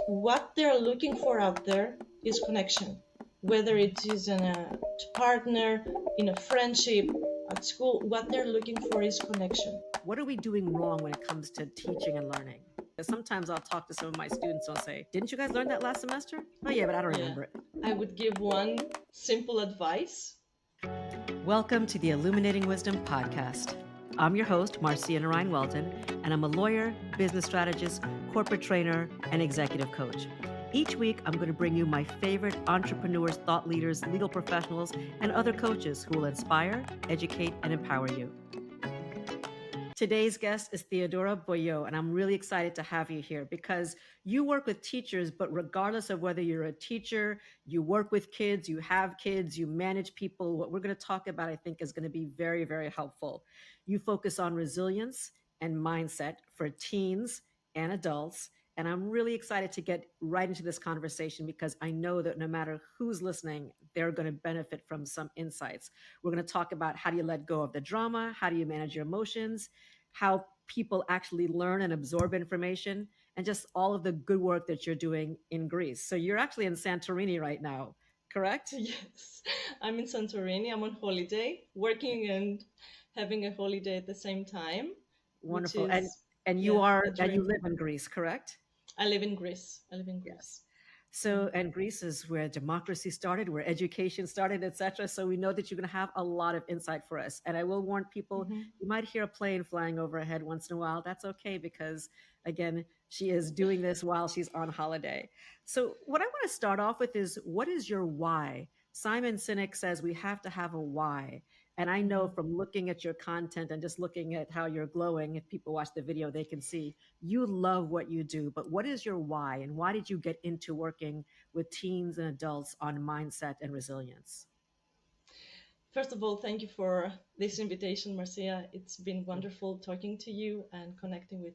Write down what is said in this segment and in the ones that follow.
What they're looking for out there is connection, whether it is in a partner, in a friendship, at school. What they're looking for is connection. What are we doing wrong when it comes to teaching and learning? Because sometimes I'll talk to some of my students and I'll say, didn't you guys learn that last semester? Oh, yeah, but I don't Yeah, remember it. I would give one simple advice. Welcome to the Illuminating Wisdom podcast. I'm your host, Marcia Narine Weldon, and I'm a lawyer, business strategist, corporate trainer, and executive coach. Each week, I'm going to bring you my favorite entrepreneurs, thought leaders, legal professionals, and other coaches who will inspire, educate, and empower you. Today's guest is Theodora Bogiou, and I'm really excited to have you here because you work with teachers, but regardless of whether you're a teacher, you work with kids, you have kids, you manage people, what we're going to talk about, I think, is going to be very, very helpful. You focus on resilience and mindset for teens and adults. And I'm really excited to get right into this conversation because I know that no matter who's listening, they're going to benefit from some insights. We're going to talk about how do you let go of the drama? How do you manage your emotions? How people actually learn and absorb information, and just all of the good work that you're doing in Greece. So you're actually in Santorini right now, correct? Yes, I'm in Santorini. I'm on holiday, working and having a holiday at the same time, which Wonderful. And is, and you yeah, are a and you dream. live in Greece, correct? I live in Greece. I live in Yes. Greece. So, and Greece is where democracy started, where education started, etc. So we know that you're going to have a lot of insight for us. And I will warn people, Mm-hmm. you might hear a plane flying overhead once in a while. That's okay because, again, she is doing this while she's on holiday. So what I want to start off with is, what is your why? Simon Sinek says we have to have a why. And I know Mm-hmm. from looking at your content and just looking at how you're glowing, if people watch the video, they can see you love what you do. But what is your why? And why did you get into working with teens and adults on mindset and resilience? First of all, thank you for this invitation, Marcia. It's been wonderful talking to you and connecting with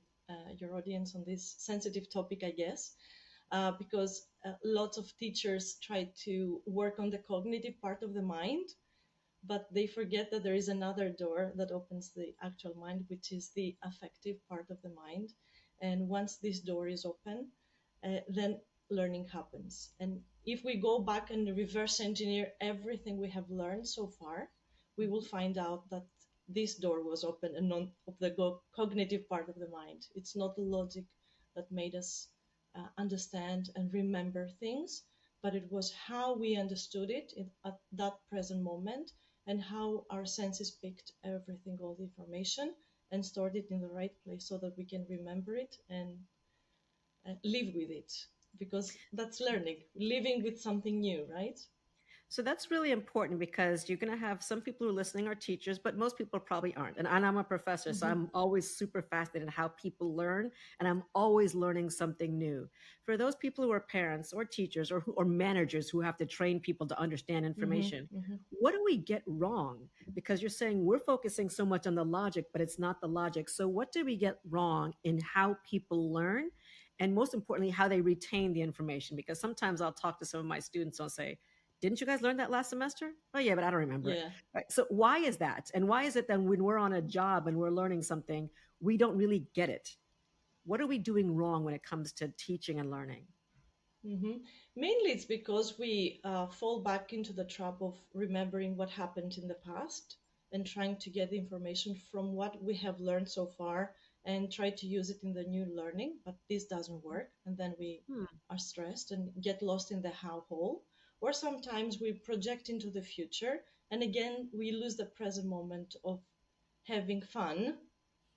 your audience on this sensitive topic, I guess, because lots of teachers try to work on the cognitive part of the mind, but they forget that there is another door that opens the actual mind, which is the affective part of the mind. And once this door is open, then learning happens. And if we go back and reverse engineer everything we have learned so far, we will find out that this door was open and not of the cognitive part of the mind. It's not the logic that made us understand and remember things, but it was how we understood it at that present moment and how our senses picked everything, all the information, and stored it in the right place so that we can remember it and live with it. Because that's learning, living with something new, right? So that's really important because you're going to have some people who are listening are teachers, but most people probably aren't. And I'm a professor, so Mm-hmm. I'm always super fascinated in how people learn, and I'm always learning something new. For those people who are parents or teachers or managers who have to train people to understand information, Mm-hmm. Mm-hmm. what do we get wrong? Because you're saying we're focusing so much on the logic, but it's not the logic. So what do we get wrong in how people learn? And most importantly, how they retain the information? Because sometimes I'll talk to some of my students, I'll say, didn't you guys learn that last semester? Oh, yeah, but I don't remember it. Yeah. Right. So, why is that? And why is it that when we're on a job and we're learning something, we don't really get it? What are we doing wrong when it comes to teaching and learning? Mm-hmm. Mainly it's because we fall back into the trap of remembering what happened in the past and trying to get information from what we have learned so far and try to use it in the new learning. But this doesn't work. And then we Hmm. are stressed and get lost in the how hole. Or sometimes we project into the future. And again, we lose the present moment of having fun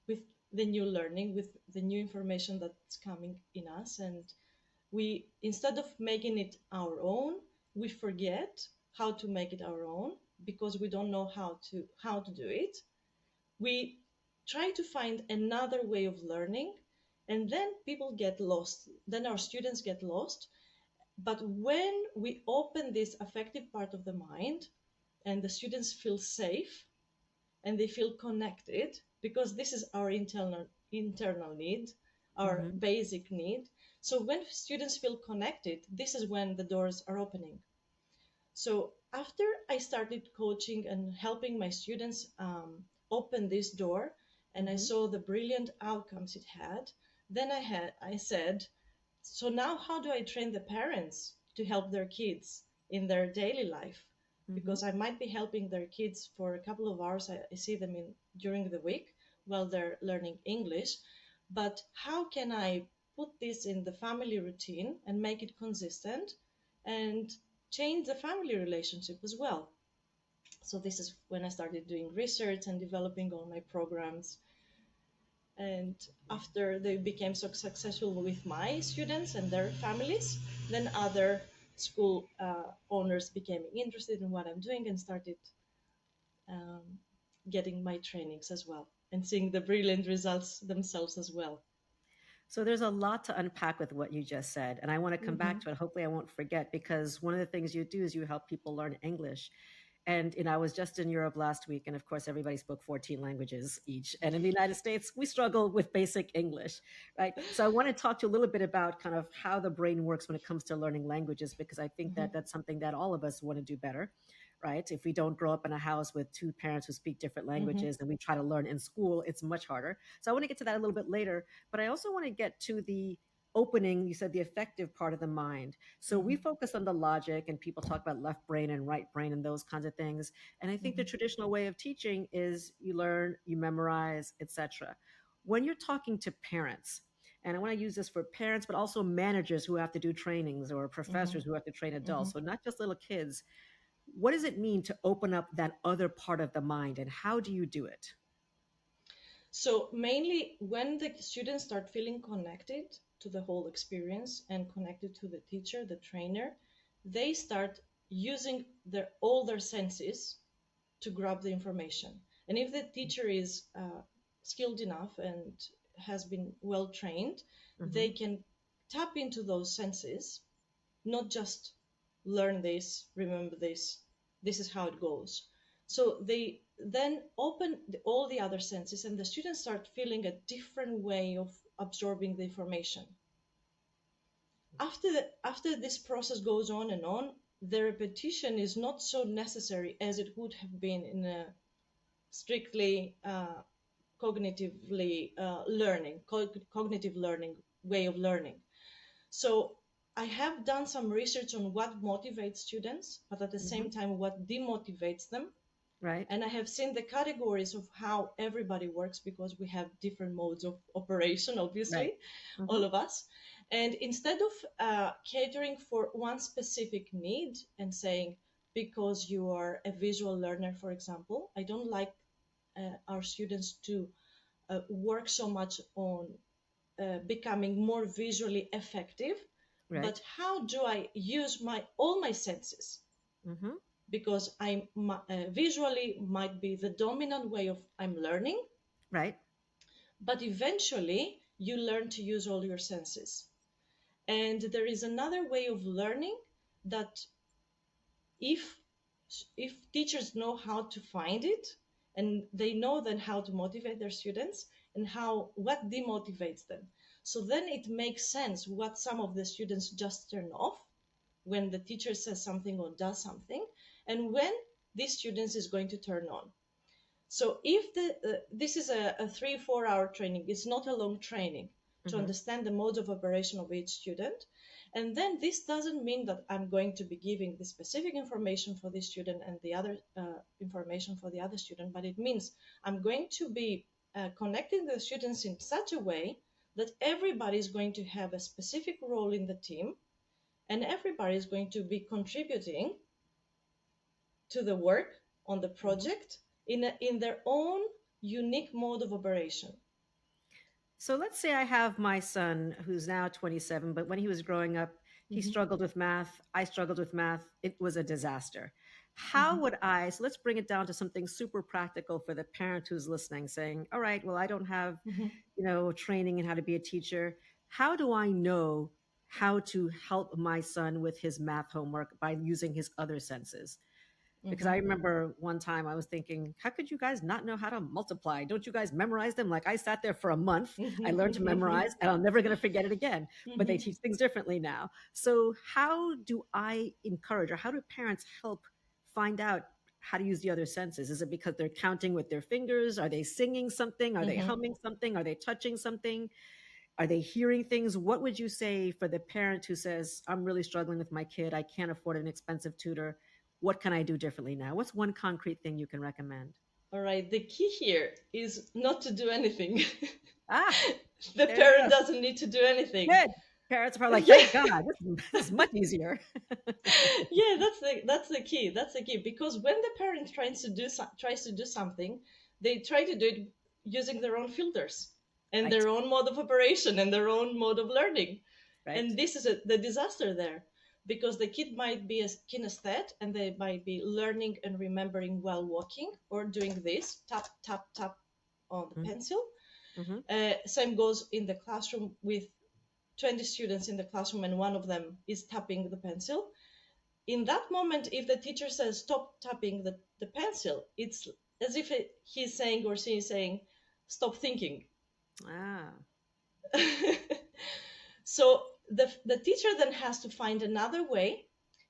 with the new learning, with the new information that's coming in us. And we, instead of making it our own, we forget how to make it our own because we don't know how to do it. We try to find another way of learning, and then people get lost, then our students get lost. But when we open this affective part of the mind and the students feel safe and they feel connected, because this is our internal need, our Mm-hmm. basic need. So when students feel connected, this is when the doors are opening. So after I started coaching and helping my students open this door, and I Mm-hmm. saw the brilliant outcomes it had, then I said, So now, how do I train the parents to help their kids in their daily life? Mm-hmm. Because I might be helping their kids for a couple of hours. I see them in during the week while they're learning English. But how can I put this in the family routine and make it consistent and change the family relationship as well? So this is when I started doing research and developing all my programs. And after they became so successful with my students and their families, then other school owners became interested in what I'm doing and started um, getting my trainings as well and seeing the brilliant results themselves as well. So there's a lot to unpack with what you just said. And I want to come Mm-hmm. back to it. Hopefully, I won't forget, because one of the things you do is you help people learn English. And I was just in Europe last week, and of course, everybody spoke 14 languages each. And in the United States, we struggle with basic English, right? So I want to talk to you a little bit about kind of how the brain works when it comes to learning languages, because I think Mm-hmm. that that's something that all of us want to do better, right? If we don't grow up in a house with two parents who speak different Mm-hmm. languages and we try to learn in school, it's much harder. So I want to get to that a little bit later, but I also want to get to the opening, you said the effective part of the mind. So we Mm-hmm. focus on the logic, and people talk about left brain and right brain and those kinds of things. And I think the Mm-hmm. traditional way of teaching is you learn, you memorize, etc. When you're talking to parents, and I want to use this for parents, but also managers who have to do trainings or Mm-hmm. professors who have to train Mm-hmm. adults, so not just little kids, what does it mean to open up that other part of the mind, and how do you do it? So mainly when the students start feeling connected to the whole experience and connected to the teacher, the trainer, they start using all their senses to grab the information. And if the teacher is skilled enough and has been well trained, Mm-hmm. they can tap into those senses, not just learn this, remember this is how it goes. So they then open all the other senses, and the students start feeling a different way of absorbing the information. After this process goes on and on, the repetition is not so necessary as it would have been in a strictly cognitively cognitive learning way of learning. So I have done some research on what motivates students, but at the Mm-hmm. same time, what demotivates them. Right. And I have seen the categories of how everybody works because we have different modes of operation, Right. obviously, Mm-hmm. all of us. And instead of catering for one specific need and saying, because you are a visual learner, for example, I don't like our students to work so much on becoming more visually effective, but Right. how do I use my all my senses? Mm-hmm. Because I visually might be the dominant way of I'm learning, Right. but eventually you learn to use all your senses. And there is another way of learning that if if teachers know how to find it and they know then how to motivate their students and how what demotivates them, so then it makes sense what some of the students just turn off when the teacher says something or does something, and when these students is going to turn on. So if this is a 3 4 hour training, it's not a long training to Mm-hmm. understand the modes of operation of each student. And then this doesn't mean that I'm going to be giving the specific information for this student and the other information for the other student, but it means I'm going to be connecting the students in such a way that everybody is going to have a specific role in the team and everybody is going to be contributing to the work on the Mm-hmm. project in their own unique mode of operation. So let's say I have my son who's now 27, but when he was growing up, he Mm-hmm. struggled with math. I struggled with math. It was a disaster. Mm-hmm. How would I, so let's bring it down to something super practical for the parent who's listening, saying, all right, well, I don't have, Mm-hmm. training in how to be a teacher. How do I know how to help my son with his math homework by using his other senses? Because Mm-hmm. I remember one time I was thinking, how could you guys not know how to multiply? Don't you guys memorize them? Like I sat there for a month. I learned to Mm-hmm. memorize and I'm never going to forget it again. But they Mm-hmm. teach things differently now. So, how do I encourage, or how do parents help find out how to use the other senses? Is it because they're counting with their fingers? Are they singing something? Are they Mm-hmm. humming something? Are they touching something? Are they hearing things? What would you say for the parent who says, I'm really struggling with my kid, I can't afford an expensive tutor, what can I do differently now? What's one concrete thing you can recommend? All right, the key here is not to do anything. Ah, The there you parent go. doesn't need to do anything. Good. Parents are probably like, Yeah. thank God, this is much easier. Yeah, that's the key. That's the key, because when the parent tries to do something, they try to do it using their own filters and Right, their own mode of operation and their own mode of learning. right. And this is the disaster there, because the kid might be a kinesthetic and they might be learning and remembering while walking or doing this tap tap tap on the pencil. Mm-hmm. Same goes in the classroom with 20 students in the classroom and one of them is tapping the pencil. In that moment, if the teacher says stop tapping the pencil, it's as if he's saying or she is saying stop thinking. Ah, So the teacher then has to find another way,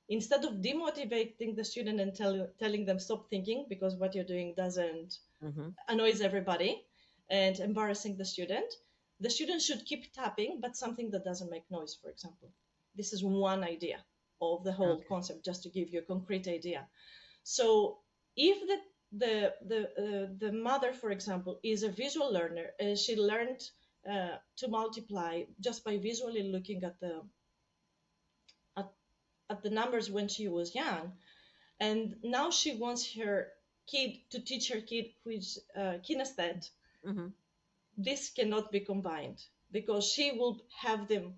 instead of demotivating the student and telling them stop thinking because what you're doing doesn't mm-hmm. annoys everybody and embarrassing the student should keep tapping, but something that doesn't make noise, for example. This is one idea of the whole Okay. concept, just to give you a concrete idea. So if the mother, for example, is a visual learner, she learned to multiply just by visually looking at, at the numbers when she was young, and now she wants her kid to teach her kid who is kinesthetic. Mm-hmm. This cannot be combined, because she will have them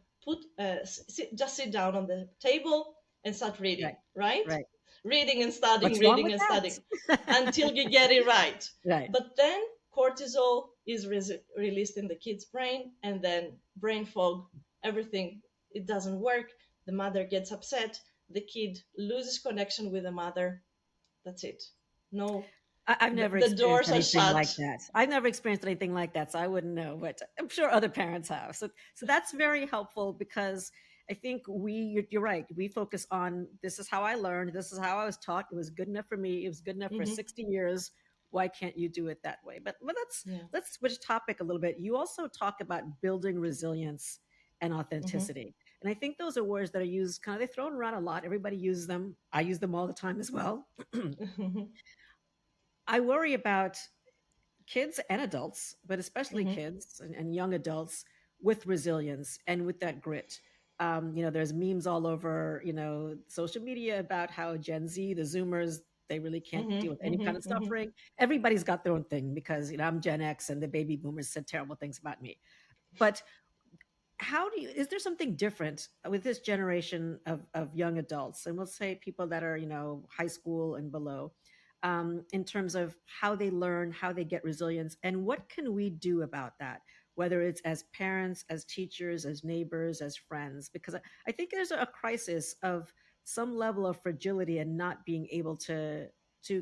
just sit down on the table and start Right, reading, right? right. Reading and studying, What's wrong reading with and studying that? until you get it right. Right. But then cortisol is released in the kid's brain, and then brain fog, everything, it doesn't work. The mother gets upset, the kid loses connection with the mother. That's it. No, I've never the experienced doors are anything like shut. that. I've never experienced anything like that, so I wouldn't know, but I'm sure other parents have. So that's very helpful because I think you're right. We focus on this is how I learned, this is how I was taught. It was good enough for me. It was good enough for Hmm. 60 years. Why can't you do it that way? But Yeah. let's switch topic a little bit. You also talk about building resilience and Hmm. authenticity. And I think those are words that are used kind of they're thrown around a lot. Everybody uses them. I use them all the time as well. Hmm. I worry about kids and adults, but especially Hmm. kids and young adults with resilience and with that grit. There's memes all over, social media about how Gen Z, the Zoomers, they really can't Hmm. deal with any Hmm. kind of Hmm. suffering. Everybody's got their own thing because, I'm Gen X and the baby boomers said terrible things about me. But is there something different with this generation of young adults, and we'll say people that are high school and below, in terms of how they learn, how they get resilience, and what can we do about that, whether it's as parents, as teachers, as neighbors, as friends? Because I think there's a crisis of some level of fragility and not being able to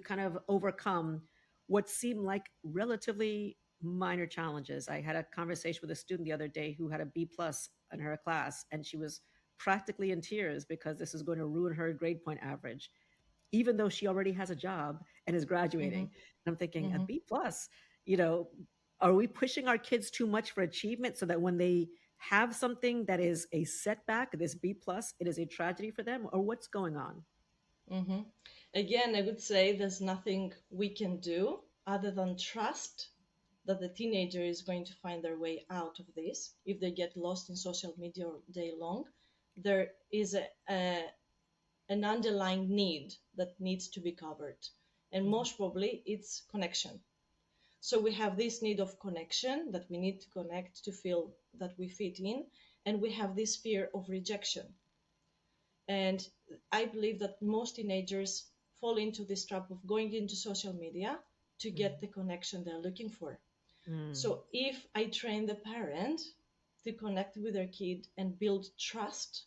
kind of overcome what seem like relatively minor challenges. I had a conversation with a student the other day who had a B plus in her class, and she was practically in tears because this is going to ruin her grade point average, even though she already has a job and is graduating. Hmm. And I'm thinking, a Hmm. B plus, you know, are we pushing our kids too much for achievement so that when they have something that is a setback, this B plus, it is a tragedy for them, or what's going on? Hmm. Again, I would say there's nothing we can do other than trust that the teenager is going to find their way out of this. If they get lost in social media all day long, there is an underlying need that needs to be covered. And most probably it's connection. So we have this need of connection, that we need to connect to feel that we fit in. And we have this fear of rejection. And I believe that most teenagers fall into this trap of going into social media to get the connection they're looking for. Mm-hmm. So if I train the parent to connect with their kid and build trust,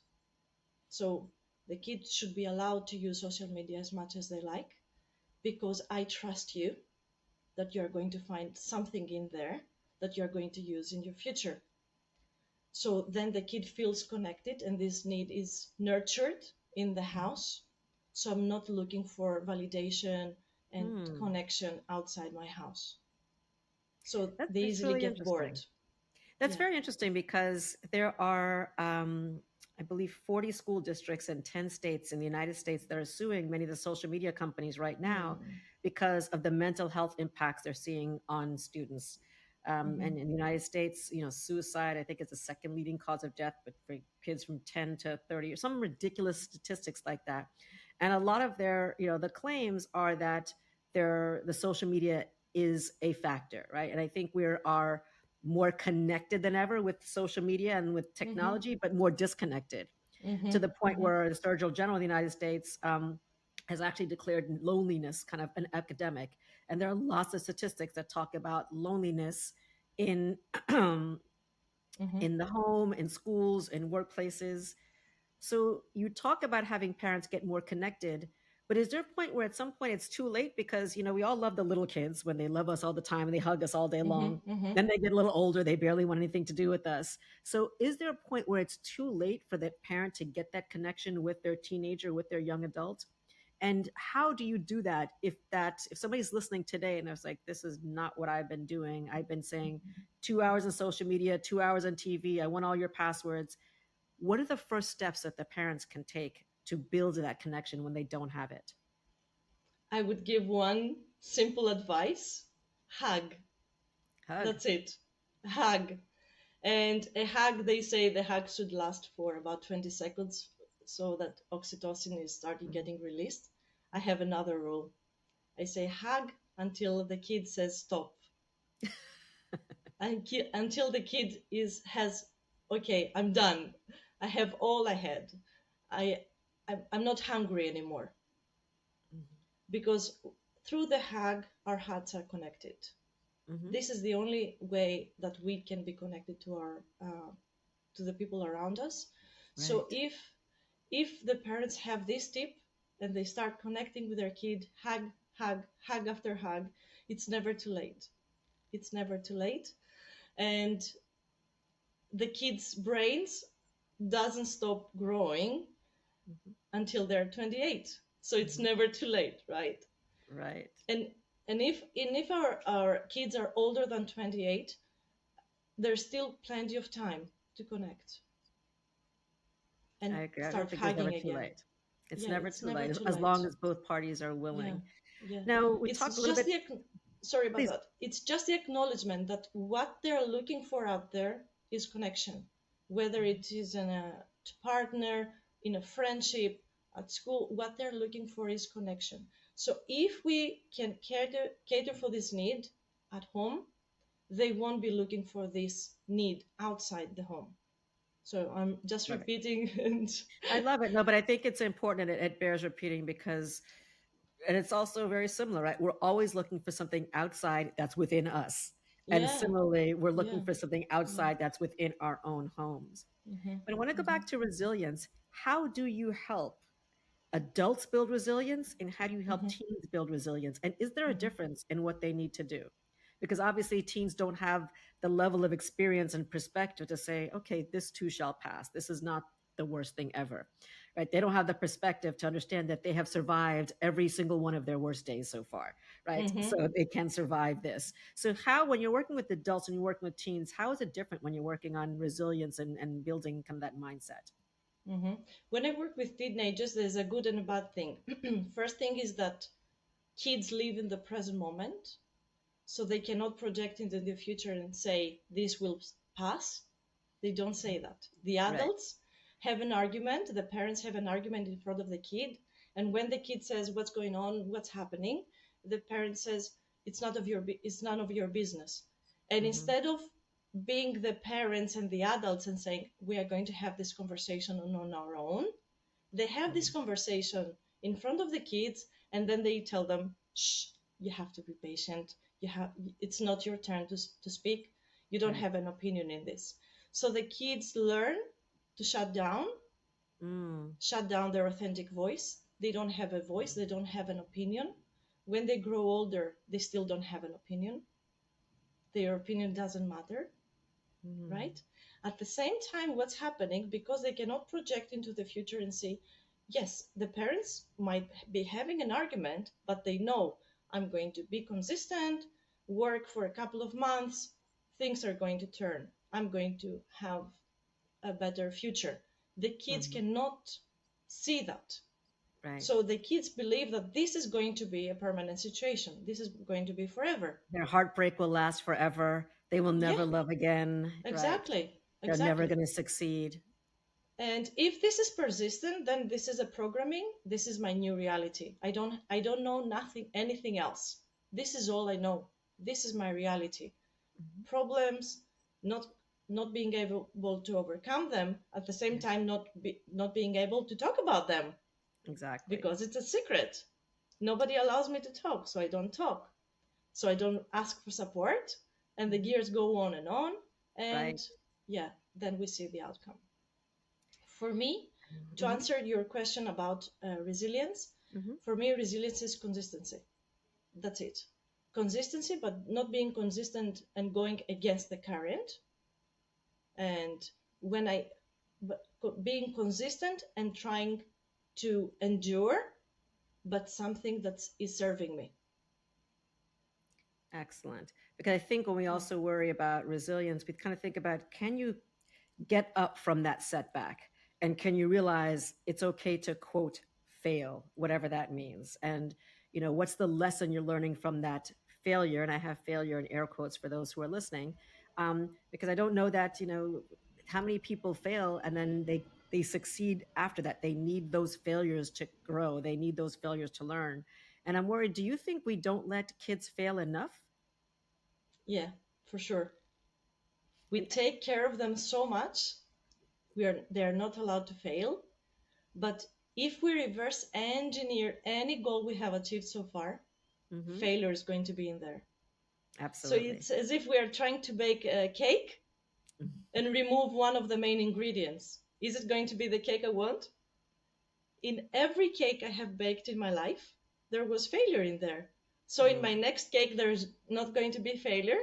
so the kid should be allowed to use social media as much as they like, because I trust you that you're going to find something in there that you're going to use in your future. So then the kid feels connected and this need is nurtured in the house. So I'm not looking for validation and Hmm. connection outside my house. So they That's easily really get bored. interesting. That's Yeah. very interesting because there are, I believe, 40 school districts in 10 states in the United States that are suing many of the social media companies right now Mm. because of the mental health impacts they're seeing on students. Mm-hmm. And in the United States, suicide, I think, is the second leading cause of death, but for kids from 10 to 30, or some ridiculous statistics like that. And a lot of their, the claims are that the social media is a factor, right? And I think we are more connected than ever with social media and with Mm-hmm. technology, but more disconnected to Mm-hmm. the point Mm-hmm. where the Surgeon General of the United States has actually declared loneliness kind of an epidemic. And there are lots of statistics that talk about loneliness in Mm-hmm. in the home, in schools, in workplaces. So you talk about having parents get more connected, but is there a point where at some point it's too late? Because, we all love the little kids when they love us all the time and they hug us all day long. Mm-hmm. Mm-hmm. Then they get a little older, they barely want anything to do with us. So is there a point where it's too late for that parent to get that connection with their teenager, with their young adult? And how do you do that if somebody's listening today and it's like, this is not what I've been doing. I've been saying 2 hours on social media, 2 hours on TV. I want all your passwords. What are the first steps that the parents can take to build that connection when they don't have it? I would give one simple advice: hug. Hug. That's it. Hug. And a hug, they say the hug should last for about 20 seconds so that oxytocin is starting Mhm. getting released. I have another rule. I say hug until the kid says stop. Until the kid has, okay, I'm done. I have all I had. I I'm not hungry anymore, Mhm. because through the hug our hearts are connected. Mhm. This is the only way that we can be connected to our to the people around us. So Right. if the parents have this tip and they start connecting with their kid, hug, hug, hug after hug, it's never too late. It's never too late. And the kids' brains doesn't stop growing Mhm. until they're 28. So it's Mhm. never too late, right? Right. And if our kids are older than 28, there's still plenty of time to connect I and agree. I don't start think there's never hugging too again. late. It's Yeah, never it's too never late too as late. long as both parties are Yeah, willing. yeah. Now, we It's talked a little just bit, sorry about please. that. It's just the acknowledgement that what they're looking for out there is connection, whether it is in a partner, in a friendship, at school. What they're looking for is connection. So if we can cater for this need at home, they won't be looking for this need outside the home. So I'm just Right. repeating and I love it. No, but I think it's important and it bears repeating because, and it's also very similar, right? We're always looking for something outside that's within us. And yeah, similarly, we're looking yeah, for something yeah. outside that's within our own homes. Mm-hmm, But I want to go mm-hmm, back to resilience. How do you help adults build resilience and how do you help mm-hmm, teens build resilience? And is there a mm-hmm, difference in what they need to do? Because obviously teens don't have the level of experience and perspective to say, okay, this too shall pass. This is not the worst thing ever, right? They don't have the perspective to understand that they have survived every single one of their worst days so far, right? mm-hmm. So they can survive this. So how, when you're working with adults and you're working with teens, how is it different when you're working on resilience and building kind of that mindset? Mm-hmm. When I work with teenagers, there's a good and a bad thing. First thing is that kids live in the present moment, so they cannot project into the future and say, this will pass. They don't say that. The Right. adults have an argument, the parents have an argument in front of the kid, and when the kid says, what's going on, what's happening, the parent says, it's none of your business. And Hmm. instead of being the parents and the adults and saying, we are going to have this conversation on our own, they have this Hmm. conversation in front of the kids, and then they tell them, shh, you have to be patient. It's not your turn to speak. You don't Right. have an opinion in this. So the kids learn to Mm. shut down their authentic voice. They don't have a voice, they don't have an opinion. When they grow older, they still don't have an opinion. Their opinion doesn't matter, Mm. right? At the same time, what's happening, because they cannot project into the future and say, yes, the parents might be having an argument, but they know I'm going to be consistent, work for a couple of months, things are going to turn. I'm going to have a better future. The kids Hmm. cannot see that. Right. So the kids believe that this is going to be a permanent situation. This is going to be forever. Their heartbreak will last forever. They will Yeah, never love again. Right. exactly. They're never Exactly. going to succeed. And if this is persistent, then this is a programming. This is my new reality. I don't know nothing anything else. This is all I know. This is my reality. Mhm. Problems, not not being able to overcome them, at the same Right. time not being able to talk about them Exactly. because it's a secret. Nobody allows me to talk, so I don't talk. So I don't ask for support, and the Mhm. gears go on, and Right. yeah, then we see the outcome. For me, to Hmm. answer your question about resilience, Hmm. for me, resilience is consistency. That's it. Consistency, but not being consistent and going against the current. And when I, but being consistent and trying to endure, but something that is serving me. Excellent. Because I think when we Yeah. also worry about resilience, we kind of think about, can you get up from that setback? And can you realize it's okay to quote fail, whatever that means? And, what's the lesson you're learning from that failure? And I have failure in air quotes for those who are listening, because I don't know that, how many people fail and then they succeed after that. They need those failures to grow. They need those failures to learn. And I'm worried, do you think we don't let kids fail enough? Yeah, for sure. We And take care of them so much. They're not allowed to fail. But if we reverse engineer any goal we have achieved so far, mhm, failure is going to be in there. So absolutely. it's as if we are trying to bake a cake and remove one of the main ingredients. Is it going to be the cake I want? In every cake I have baked in my life, there was failure in there. So in Mm, my next cake, there's not going to be failure.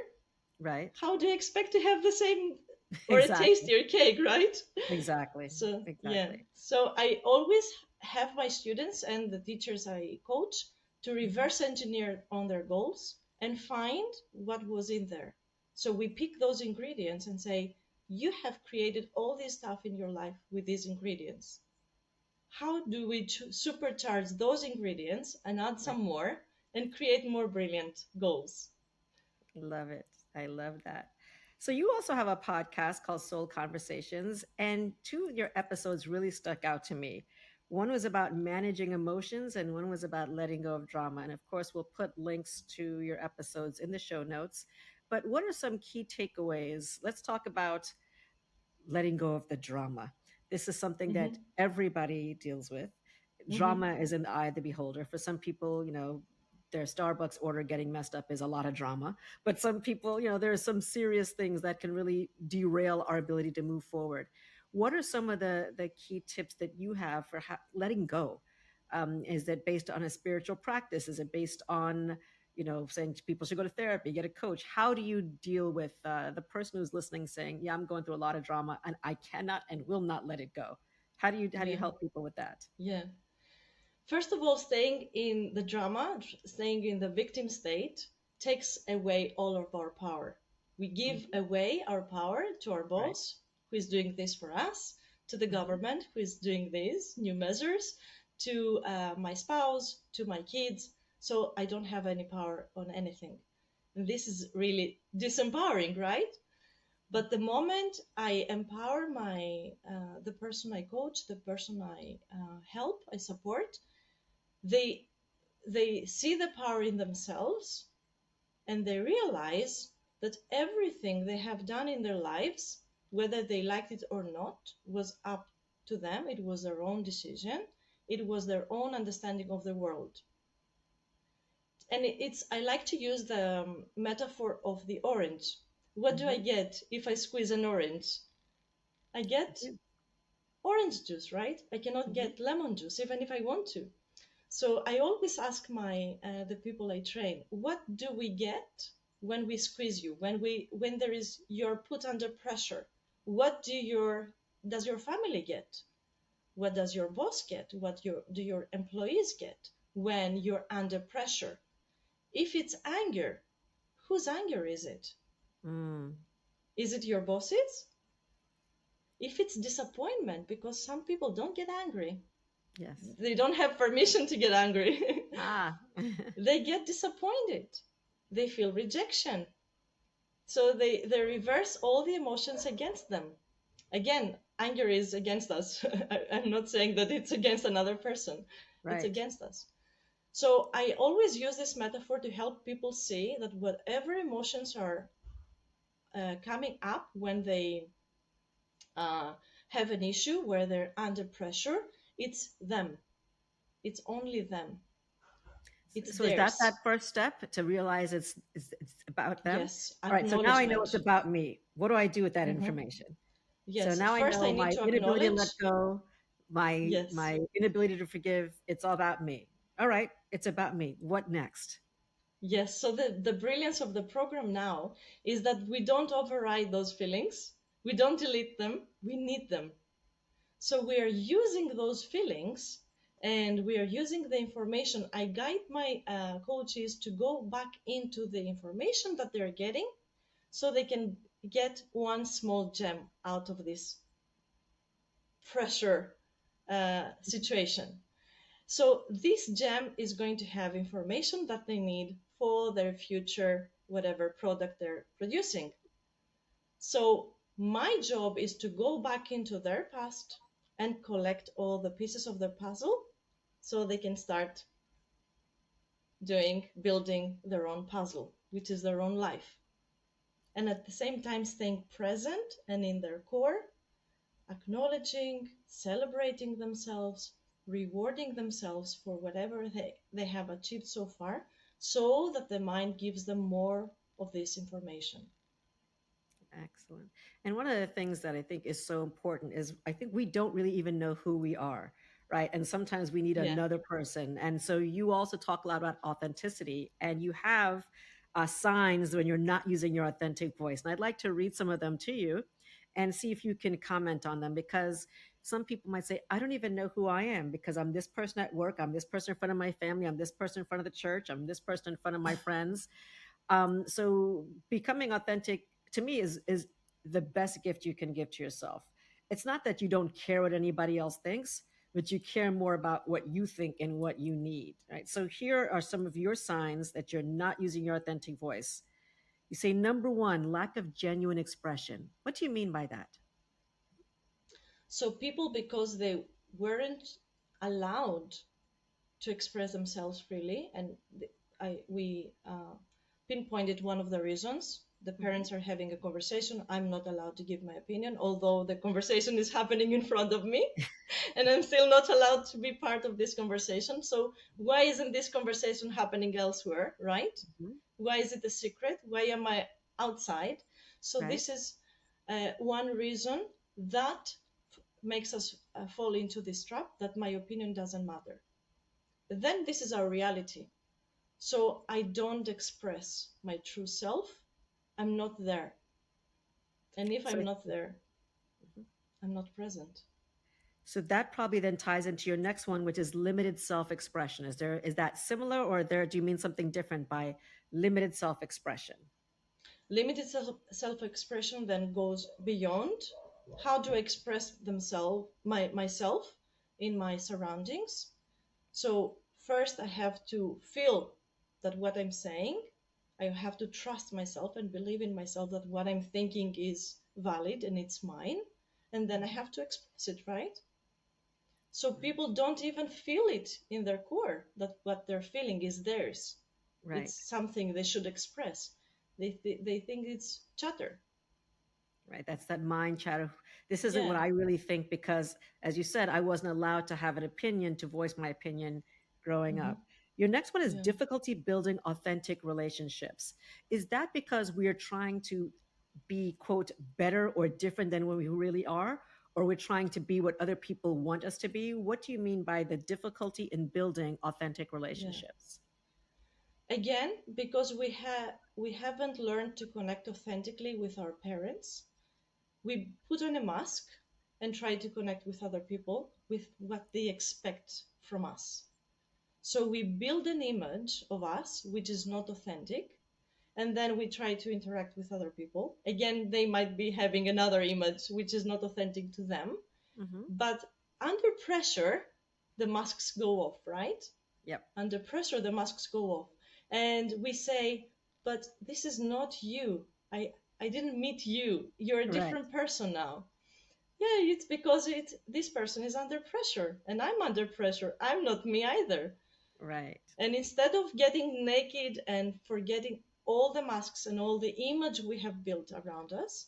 right. How do you expect to have the same or a Exactly. tastier cake, right? Exactly. So yeah, Exactly. so I always have my students and the teachers I coach to Mhm. reverse engineer on their goals and find what was in there. So we pick those ingredients and say, you have created all this stuff in your life with these ingredients. How do we supercharge those ingredients and add Right. some more and create more brilliant goals? Love it. I love that. So you also have a podcast called Soul Conversations, and two of your episodes really stuck out to me. One was about managing emotions, and one was about letting go of drama. And of course, we'll put links to your episodes in the show notes. But what are some key takeaways? Let's talk about letting go of the drama. This is something that Hmm. everybody deals with. Hmm. Drama is in the eye of the beholder. For some people, their Starbucks order getting messed up is a lot of drama. But some people, there are some serious things that can really derail our ability to move forward. What are some of the key tips that you have for letting go? Is it based on a spiritual practice? Is it based on saying people should go to therapy, get a coach? How do you deal with the person who's listening saying, yeah, I'm going through a lot of drama and I cannot and will not let it go? How do you Yeah, help people with that? yeah. First of all, staying in the drama, staying in the victim state, takes away all of our power. We give Hmm. away our power to our Right. boss, who is doing this for us, to the Hmm. government, who is doing these new measures, to my spouse, to my kids. So I don't have any power on anything. And this is really disempowering, right? But the moment I empower the person I coach, the person I help, I support, they they see the power in themselves and they realize that everything they have done in their lives, whether they liked it or not, was up to them. It was their own decision. It was their own understanding of the world. And it's I like to use the metaphor of the orange. What do I Hmm. get if I squeeze an orange? I get orange juice, right? I cannot Hmm. get lemon juice even if I want to. So I always ask my the people I train, what do we get when we squeeze you? When there is you're put under pressure? What does your family get? What does your boss get? What do your employees get when you're under pressure? If it's anger, whose anger is it? Mm. Is it your bosses? If it's disappointment, because some people don't get angry, Yes. they don't have permission to get angry. Ah. They get disappointed, they feel rejection, so they reverse all the emotions against them. Again, anger is against us. I'm not saying that it's against another person, it's Right. against us. So I always use this metaphor to help people see that whatever emotions are coming up when they uh, have an issue, where they're under pressure, it's them. It's only them. It's So is that theirs. that first step to realize it's about them? Yes, All right. So now I know acknowledgement. it's about me. What do I do with that Hmm. information? So Yes, now I first I know need my to inability to let acknowledge. go, Yes. my inability to forgive. It's all about me. All right. It's about me. What next? Yes, so the brilliance of the program now is that we don't override those feelings, we don't delete them, we need them. So we are using those feelings and we are using the information. I guide my coaches to go back into the information that they're getting so they can get one small gem out of this pressure situation. So this gem is going to have information that they need for their future, whatever product they're producing. So my job is to go back into their past and collect all the pieces of the puzzle so they can start building their own puzzle, which is their own life. And at the same time, staying present and in their core, acknowledging, celebrating themselves, rewarding themselves for whatever they have achieved so far, so that the mind gives them more of this information. Excellent. And one of the things that I think is so important is I think we don't really even know who we are, right? And sometimes we need Yeah. another person. And so you also talk a lot about authenticity, and you have signs when you're not using your authentic voice. And I'd like to read some of them to you and see if you can comment on them, because some people might say, I don't even know who I am because I'm this person at work, I'm this person in front of my family, I'm this person in front of the church, I'm this person in front of my friends. So becoming authentic to me is the best gift you can give to yourself. It's not that you don't care what anybody else thinks, but you care more about what you think and what you need, right? So here are some of your signs that you're not using your authentic voice. You say, number one, lack of genuine expression. What do you mean by that? So people, because they weren't allowed to express themselves freely, and we pinpointed one of the reasons. The Mhm. parents are having a conversation. I'm not allowed to give my opinion, although the conversation is happening in front of me, and I'm still not allowed to be part of this conversation. So why isn't this conversation happening elsewhere, right? Mhm. Why is it a secret? Why am I outside? So Right. this is one reason that makes us fall into this trap, that my opinion doesn't matter. Then this is our reality. So I don't express my true self. I'm not there. And if So I'm not there, I'm not present. so that probably then ties into your next one, which is limited self-expression. Is that similar, or there do you mean something different by limited self-expression? Limited self expression then goes beyond how to express myself in my surroundings. So first I have to feel that what I'm saying, I have to trust myself and believe in myself that what I'm thinking is valid and it's mine. And then I Mhm. have to express it, right? So Right. people don't even feel it in their core that what they're feeling is theirs. It's Right. something they should express. They think it's chatter. Right. That's that mind chatter. This isn't what Yeah, I really think because, as you said, I wasn't allowed to have an opinion, to voice my opinion growing hmm, up. Your next one is yeah. difficulty building authentic relationships. Is that because we are trying to be, quote, better or different than what we really are? Or we're trying to be what other people want us to be? What do you mean by the difficulty in building authentic Yeah. relationships? Again, because we haven't learned to connect authentically with our parents, we put on a mask and try to connect with other people with what they expect from us. So we build an image of us which is not authentic, and then we try to interact with other people. Again, they might be having another image which is not authentic to them, Mm-hmm. but under pressure, the masks go off, right? Yep. Under pressure, the masks go off. And we say, but this is not you. I didn't meet you. You're a Right. different person now. Yeah, it's because this person is under pressure and I'm under pressure. I'm not me either. Right. And instead of getting naked and forgetting all the masks and all the image we have built around us,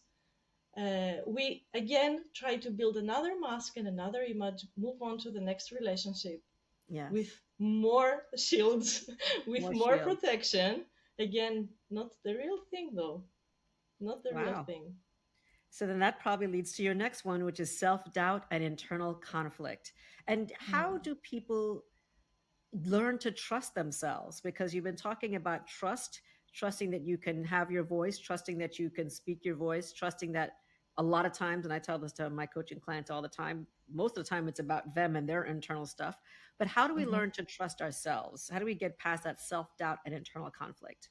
we again try to build another mask and another image, move on to the next relationship Yes. with more shields, with More more shield. protection. Again, not the real thing though, not the real Wow. thing. So then that probably leads to your next one, which is self-doubt and internal conflict. And how Hmm. do people learn to trust themselves? Because you've been talking about trust, trusting that you can have your voice, trusting that you can speak your voice, trusting that a lot of times, and I tell this to my coaching clients all the time, most of the time it's about them and their internal stuff. But how do we Hmm. learn to trust ourselves? How do we get past that self-doubt and internal conflict?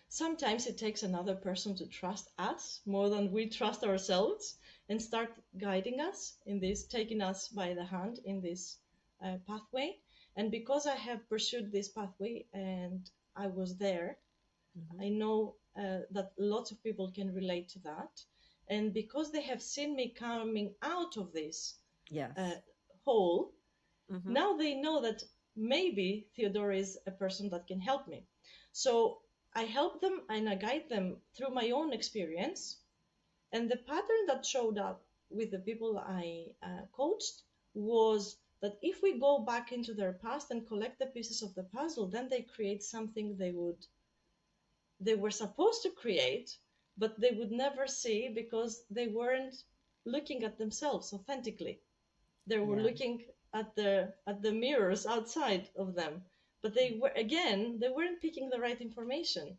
Sometimes it takes another person to trust us more than we trust ourselves and start guiding us in this, taking us by the hand in this pathway. And because I have pursued this pathway and I was there, Hmm. I know that lots of people can relate to that. And because they have seen me coming out of this uh, Yes. hole, Hmm. now they know that maybe Theodora is a person that can help me. So I help them and I guide them through my own experience. And the pattern that showed up with the people I coached was that if we go back into their past and collect the pieces of the puzzle, then they create something they were supposed to create, but they would never see because they weren't looking at themselves authentically. They were Yeah. looking at the mirrors outside of them, but they weren't picking the right information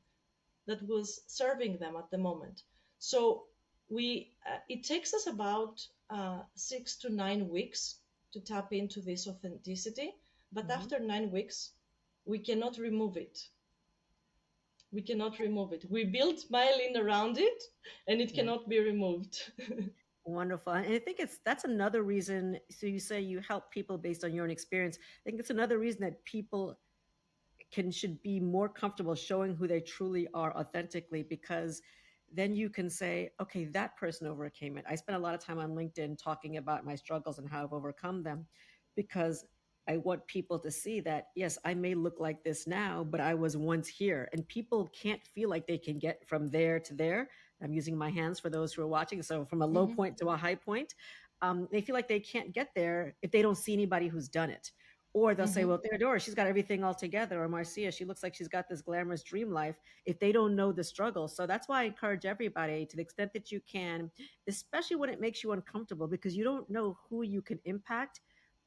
that was serving them at the moment. So we it takes us about 6 to 9 weeks to tap into this authenticity, but Hmm. after 9 weeks we cannot remove it. We cannot remove it. We built myelin around it and it Yeah. cannot be removed. Wonderful. And I think that's another reason. So you say you help people based on your own experience. I think it's another reason that people should be more comfortable showing who they truly are authentically, because then you can say, okay, that person overcame it. I spend a lot of time on LinkedIn talking about my struggles and how I've overcome them, because I want people to see that, yes, I may look like this now, but I was once here. And people can't feel like they can get from there to there. I'm using my hands for those who are watching. So from a low Hmm. point to a high point, they feel like they can't get there if they don't see anybody who's done it. Or they'll say, Hmm. well, Theodora, she's got everything all together. Or Marcia, she looks like she's got this glamorous dream life, if they don't know the struggle. So that's why I encourage everybody, to the extent that you can, especially when it makes you uncomfortable, because you don't know who you can impact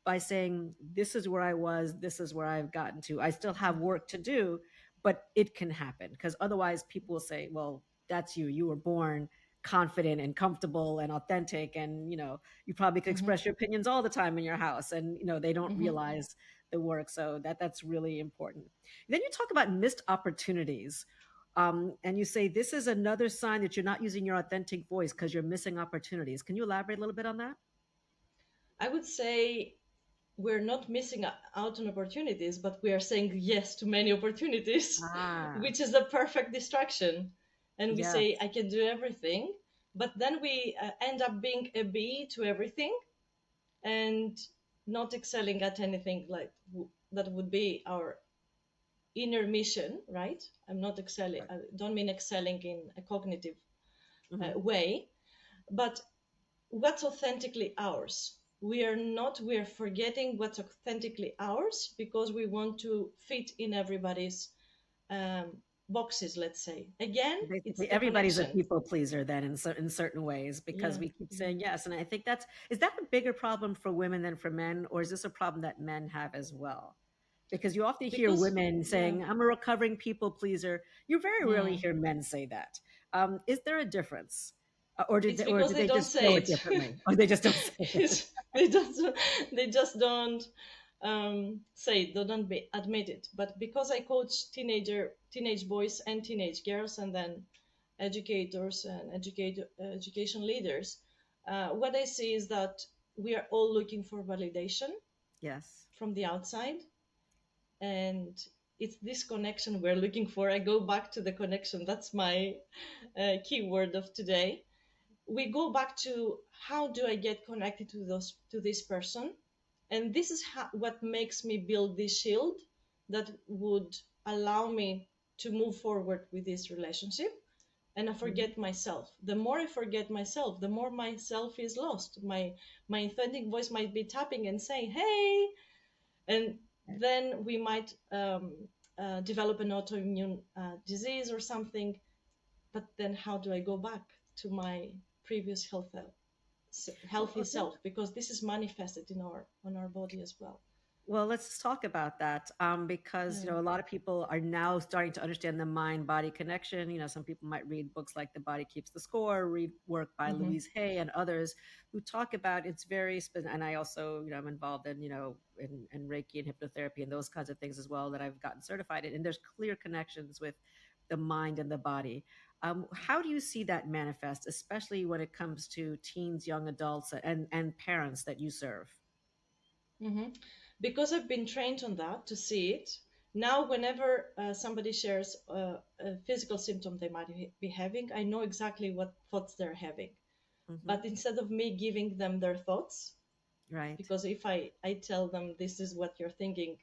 by saying, this is where I was, this is where I've gotten to. I still have work to do, but it can happen. Because otherwise, people will say, well, that's you. You were born confident and comfortable and authentic, and you probably could Hmm. express your opinions all the time in your house, and they don't Hmm. realize the work. So that's really important. Then you talk about missed opportunities, and you say this is another sign that you're not using your authentic voice because you're missing opportunities. Can you elaborate a little bit on that? I would say we're not missing out on opportunities, but we are saying yes to many opportunities, Ah, which is a perfect distraction. And we yes. say, I can do everything, but then we end up being a bee to everything and not excelling at anything like that would be our inner mission, right? I'm not excelling, Right. I don't mean excelling in a cognitive Hmm. way, but what's authentically ours. We are forgetting what's authentically ours because we want to fit in everybody's um, boxes, let's say. Again, it's Basically, the everybody's a connection. people pleaser then, in certain ways, because Yeah, we keep yeah. saying yes. And I think is that a bigger problem for women than for men, or is this a problem that men have as well? Because you often hear Because, women yeah, saying, I'm a recovering people pleaser. You very rarely mm, hear men say that. Is there a difference? Or it's or because do they they don't just say show it it. differently? Or they just don't say it? They don't, they just don't. say, don't admit it. But because I coach teenage boys and teenage girls, and then educators and education leaders, what I see is that we are all looking for validation Yes. from the outside, and it's this connection we're looking for. I go back to the connection. That's my key word of today. We go back to, how do I get connected to this person, and this is what makes me build this shield that would allow me to move forward with this relationship. And I Hmm. forget myself. The more I forget myself, the more myself is lost. My authentic voice might be tapping and saying, hey. And then we might develop an autoimmune disease or something. But then how do I go back to my previous healthy Well, self, because this is manifested in our on our body as well. Well, let's talk about that because Yeah. a lot of people are now starting to understand the mind-body connection. Some people might read books like The Body Keeps the Score, read work by Mm-hmm. Louise Hay and others who talk about it's very and I also I'm involved in in Reiki and hypnotherapy and those kinds of things as well that I've gotten certified in. And there's clear connections with the mind and the body. How do you see that manifest, especially when it comes to teens, young adults, and parents that you serve? Mm-hmm. Because I've been trained on that to see it. Now, whenever somebody shares a physical symptom they might be having, I know exactly what thoughts they're having. Hmm. But instead of me giving them their thoughts, Right. because if I tell them this is what you're thinking,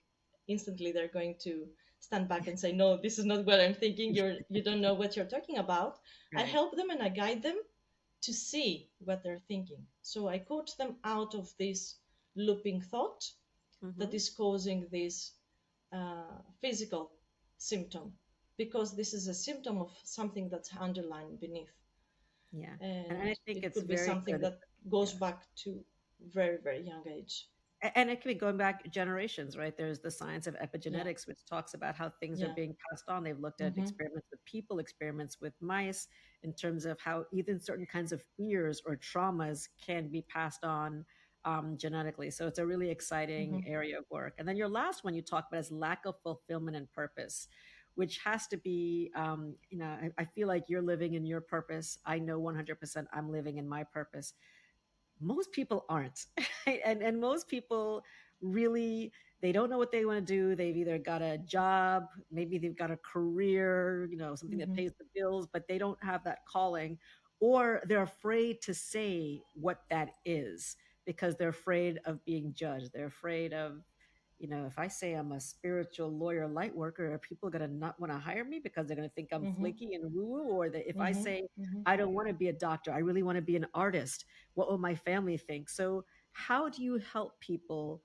instantly they're going to stand back and say, no, this is not what I'm thinking. You don't know what you're talking about. I Right. help them and I guide them to see what they're thinking. So I coach them out of this looping thought that Hmm. is causing this physical symptom, because this is a symptom of something that's underlying beneath, Yeah. And and I think it it's could be very something clear that yeah. goes back to very, very young age. And it could be going back generations, right? There's the science of Yeah. epigenetics, which talks about how things are Yeah. being passed on. They've looked at Mm-hmm. experiments with people, experiments with mice, in terms of how even certain kinds of fears or traumas can be passed on genetically. So it's a really Mm-hmm. exciting area of work. And then your last one you talk about is lack of fulfillment and purpose, which has to be, I feel like you're living in your purpose. I know 100% I'm living in my purpose. Most people aren't. And most people really, they don't know what they want to do. They've either got a job, maybe they've got a career, something that Mm-hmm. pays the bills, but they don't have that calling, or they're afraid to say what that is because they're afraid of being judged. They're afraid of, if I say I'm a spiritual lawyer light worker, are people going to not want to hire me because they're going to think I'm Mm-hmm. flaky and woo woo? Or that if I Mm-hmm. say Mm-hmm. I don't want to be a doctor, I really want to be an artist, what will my family think? So, how do you help people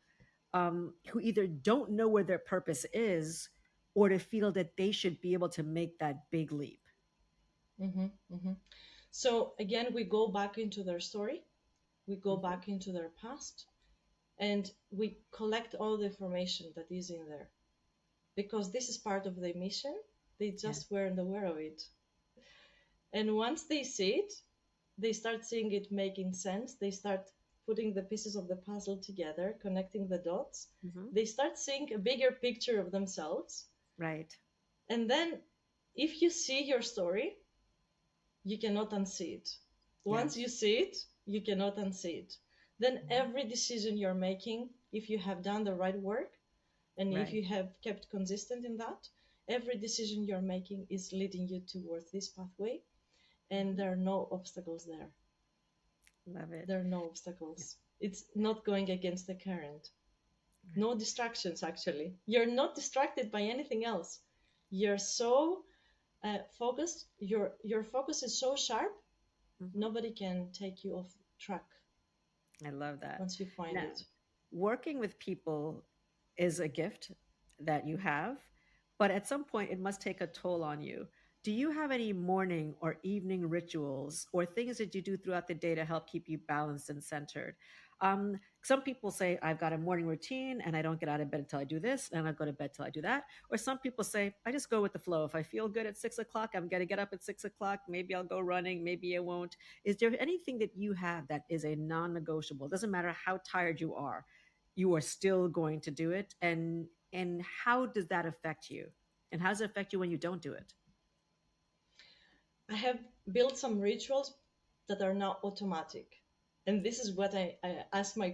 who either don't know where their purpose is or to feel that they should be able to make that big leap? Mm-hmm. Mm-hmm. So again, we go back into their story, we go Hmm. back into their past, and we collect all the information that is in there, because this is part of the mission. They Yes. just weren't aware of it. And once they see it, they start seeing it making sense. They start putting the pieces of the puzzle together, connecting the dots. Hmm. They start seeing a bigger picture of themselves. Right. And then, if you see your story, you cannot unsee it. Once you Yes. see it, you cannot unsee it. Then Mhm. every decision you're making, if you have done the right work and if Right. you have kept consistent in that, every decision you're making is leading you towards this pathway, and Hmm. there are no obstacles there. Love it. There are no Yeah. obstacles. It's not going against the current. Right. No distractions, actually. You're not distracted by anything else. You're so focused. Your focus is so sharp. Hmm. Nobody can take you off track I love that. once you find Now, it. working with people is a gift that you have, but at some point it must take a toll on you. Do you have any morning or evening rituals or things that you do throughout the day to help keep you balanced and centered? Some people say, I've got a morning routine and I don't get out of bed until I do this, and I go to bed till I do that. Or some people say, I just go with the flow. If I feel good at 6 o'clock, I'm going to get up at 6 o'clock. Maybe I'll go running, maybe I won't. Is there anything that you have that is a non negotiable? Doesn't matter how tired you are. you are still going to do it? And how does that affect you? And how does it affect you when you don't do it? I have built some rituals that are now automatic. And this is what I ask my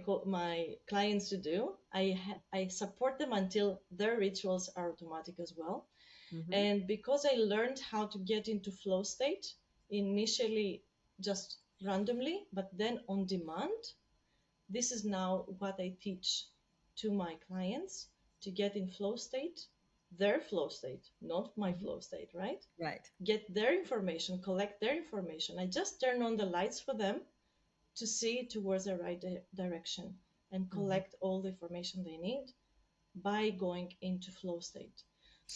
clients to do. I support them until their rituals are automatic as well. Hmm. And because I learned how to get into flow state, initially just randomly, but then on demand, this is now what I teach to my clients to get in flow state, their flow state, not my Hmm. flow state, right? Right. Get their information, collect their information. I just turn on the lights for them to see towards the right direction and Hmm. collect all the information they need by going into flow state.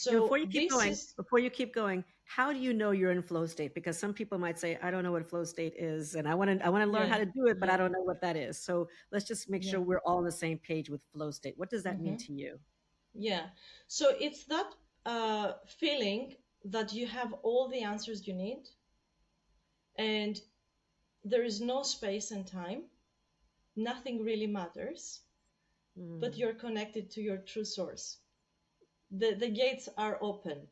And So this is, before you keep going, how do you know you're in flow state? Because some people might say, I don't know what flow state is, and I want to learn yeah, how to do it, but I yeah, don't know what that is. So let's just make yeah. sure we're all on the same page with flow state. What does that mean Hmm. to you? Yeah. So it's that feeling that you have all the answers you need and there is no space and time. Nothing really matters, but Mm, you're connected to your true source. The gates are open.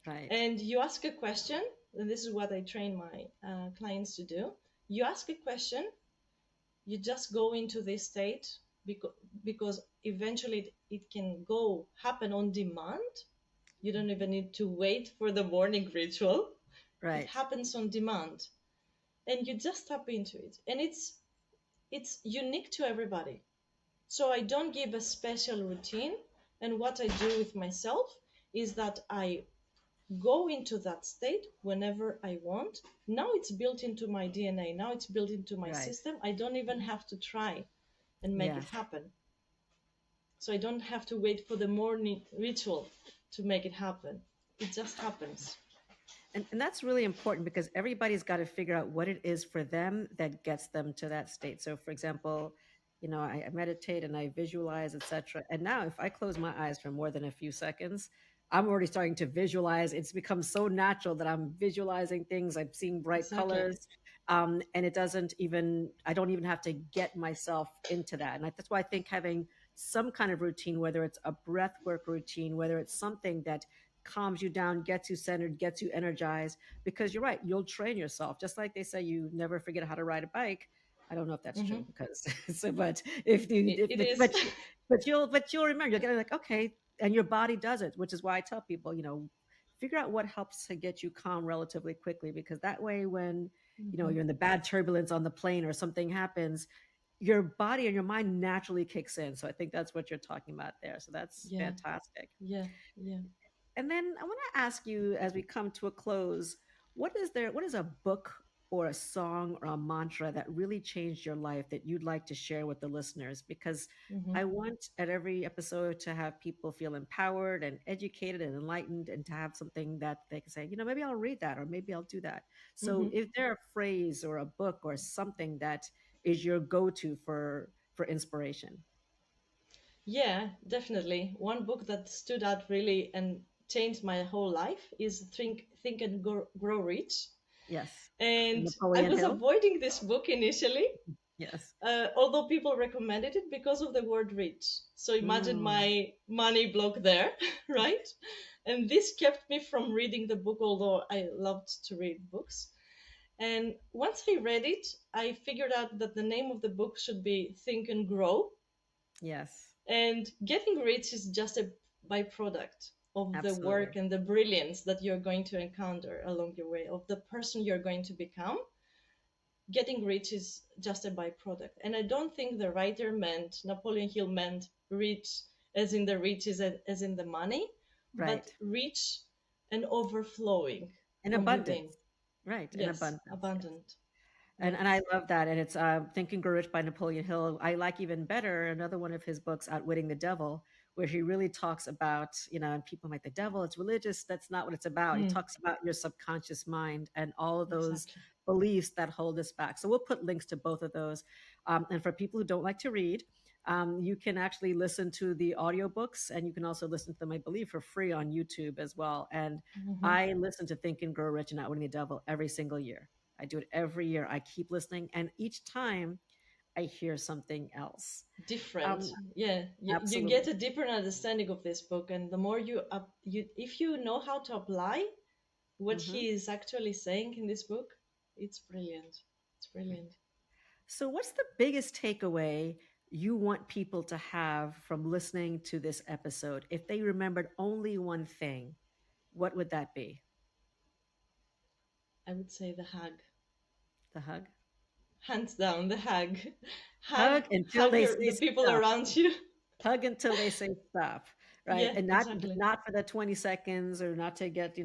right, And you ask a question, and this is what I train my clients to do. You ask a question, you just go into this state because eventually it can go happen on demand. You don't even need to wait for the morning ritual. It right, happens on demand, and you just tap into it, and it's unique to everybody. So I don't give a special routine. And what I do with myself is that I go into that state whenever I want. Now it's built into my DNA. Now it's built into my right. system. I don't even Mhm. have to try and make it Yes. happen. So I don't have to wait for the morning ritual to make it happen. It just happens. And that's really important because everybody's got to figure out what it is for them that gets them to that state. So, for example, I meditate and I visualize, etc. And now, if I close my eyes for more than a few seconds, I'm already starting to visualize. It's become so natural that I'm visualizing things. I'm seeing bright Exactly. colors, and I don't even have to get myself into that. And that's why I think having some kind of routine, whether it's a breath work routine, whether it's something that calms you down, gets you centered, gets you energized. Because you're right, you'll train yourself. Just like they say, you lonever forget how to ride a bike. I don't know if that's Hmm. true because so, but if you, It, if, it is. but you'll remember. You'll get like okay, and your body does it, which is why I tell people, figure out what helps to get you calm relatively quickly because that way, when Hmm. you're in the bad turbulence on the plane or something happens, your body and your mind naturally kicks in. So I think that's what you're talking about there. So that's Yeah, fantastic. yeah, yeah. And then I want to ask you as we come to a close, what is a book or a song or a mantra that really changed your life that you'd like to share with the listeners? Because Hmm. I want at every episode to have people feel empowered and educated and enlightened and to have something that they can say, maybe I'll read that or maybe I'll do that. So Hmm. is there a phrase or a book or something that is your go-to for inspiration? Yeah, definitely. One book that stood out really and changed my whole life is Think and Grow Rich. Yes. And I Napoleon was Hill? avoiding this book initially, Yes. although people recommended it because of the word rich. So imagine Mm, my money block there, right? And this kept me from reading the book, although I loved to read books. And once I read it, I figured out that the name of the book should be Think and Grow. yes. And getting rich is just a byproduct of the work Absolutely. and the brilliance that you're going to encounter along your way, of the person you're going to become. Getting rich is just a byproduct. And I don't think the writer meant, Napoleon Hill meant rich as in the riches as in the money, but Right. rich and overflowing And from within. abundance. Right. And Yes, abundance. Yes. abundant. And Yeah. I love that. And it's Think and Grow Rich by Napoleon Hill. I like even better another one of his books, Outwitting the Devil, where he really talks about, and people like the devil, it's religious. That's not what it's about. He Mm, talks about your subconscious mind and all of those exactly. beliefs that hold us back. So we'll put links to both of those. And for people who don't like to read, you can actually listen to the audiobooks and you can also listen to them, I believe, for free on YouTube as well. And Hmm. I listen to Think and Grow Rich and Outwitting the Devil every single year. I do it every year. I keep listening. And each time I hear something else. Different. Um, Yeah, you get Absolutely. a deeper understanding of this book, and the more you if you know how to apply what Hmm. he is actually saying in this book, it's brilliant. It's brilliant. So, what's the biggest takeaway you want people to have from listening to this episode? If they remembered only one thing, what would that be? I would say the hug. The hug? Hands down, the hug. hug Hug until hug they your, say the people stop. around you. Hug until they say stop, right? Yeah, And exactly. not for the 20 seconds or not to get, the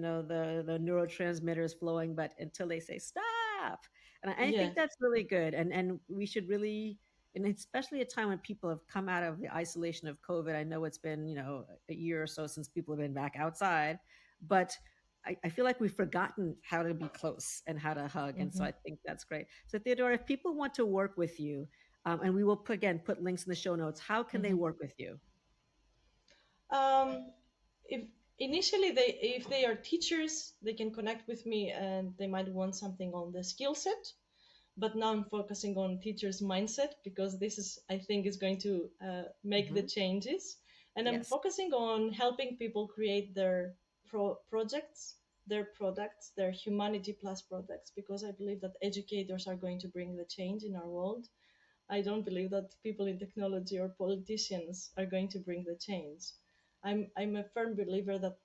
neurotransmitters flowing, but until they say stop. And I Yeah. think that's really good. And we should really, and especially a time when people have come out of the isolation of COVID. I know it's been, a year or so since people have been back outside, but I feel like we've forgotten how to be close and how to hug. And so Hmm. I think that's great. So Theodora, if people want to work with you, and we will again put links in the show notes. How can they Hmm. work with you? Um, if initially if they are teachers, they can connect with me, and they might want something on the skill set. But now I'm focusing on teachers' mindset, because this is, I think, is going to make the Hmm. changes. And I'm Yes. focusing on helping people create their projects, their products, their humanity plus products, because I believe that educators are going to bring the change in our world. I don't believe that people in technology or politicians are going to bring the change. I'm a firm believer that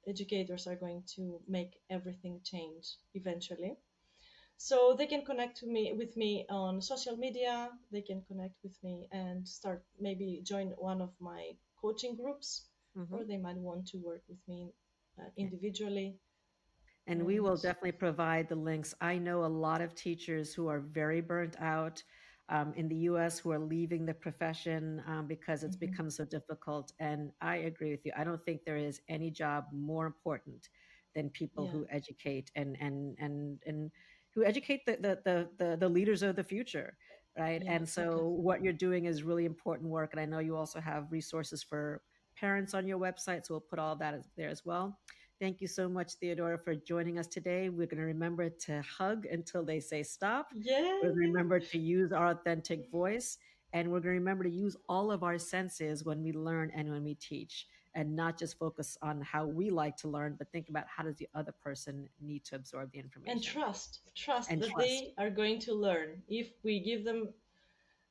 educators are going to make everything change eventually. So they can connect to me with me on social media. They can connect with me and start, maybe join one of my coaching groups, or Hmm. they might want to work with me individually. And we And will definitely provide the links. I know a lot of teachers who are very burnt out in the US who are leaving the profession because it's mhm, become so difficult. And I agree with you. I don't think there is any job more important than people yeah, who educate and who educate the leaders of the future. Right. yeah, And exactly. so what you're doing is really important work. And I know you also have resources for parents on your website. So we'll put all that there as well. Thank you so much, Theodora, for joining us today. We're going to remember to hug until they say stop. Yeah, We're going to yeah. remember to use our authentic voice. And we're going to remember to use all of our senses when we learn and when we teach, and not just focus on how we like to learn, but think about how does the other person need to absorb the And information trust and that trust. they are going to learn if we give them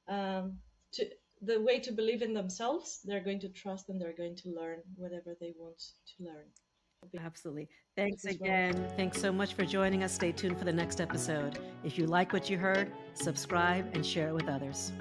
um, to the way to believe in themselves. They're going to trust, and they're going to learn whatever they want to learn. Absolutely. Thanks As well. again. Thanks so much for joining us. Stay tuned for the next episode. If you like what you heard, subscribe and share it with others.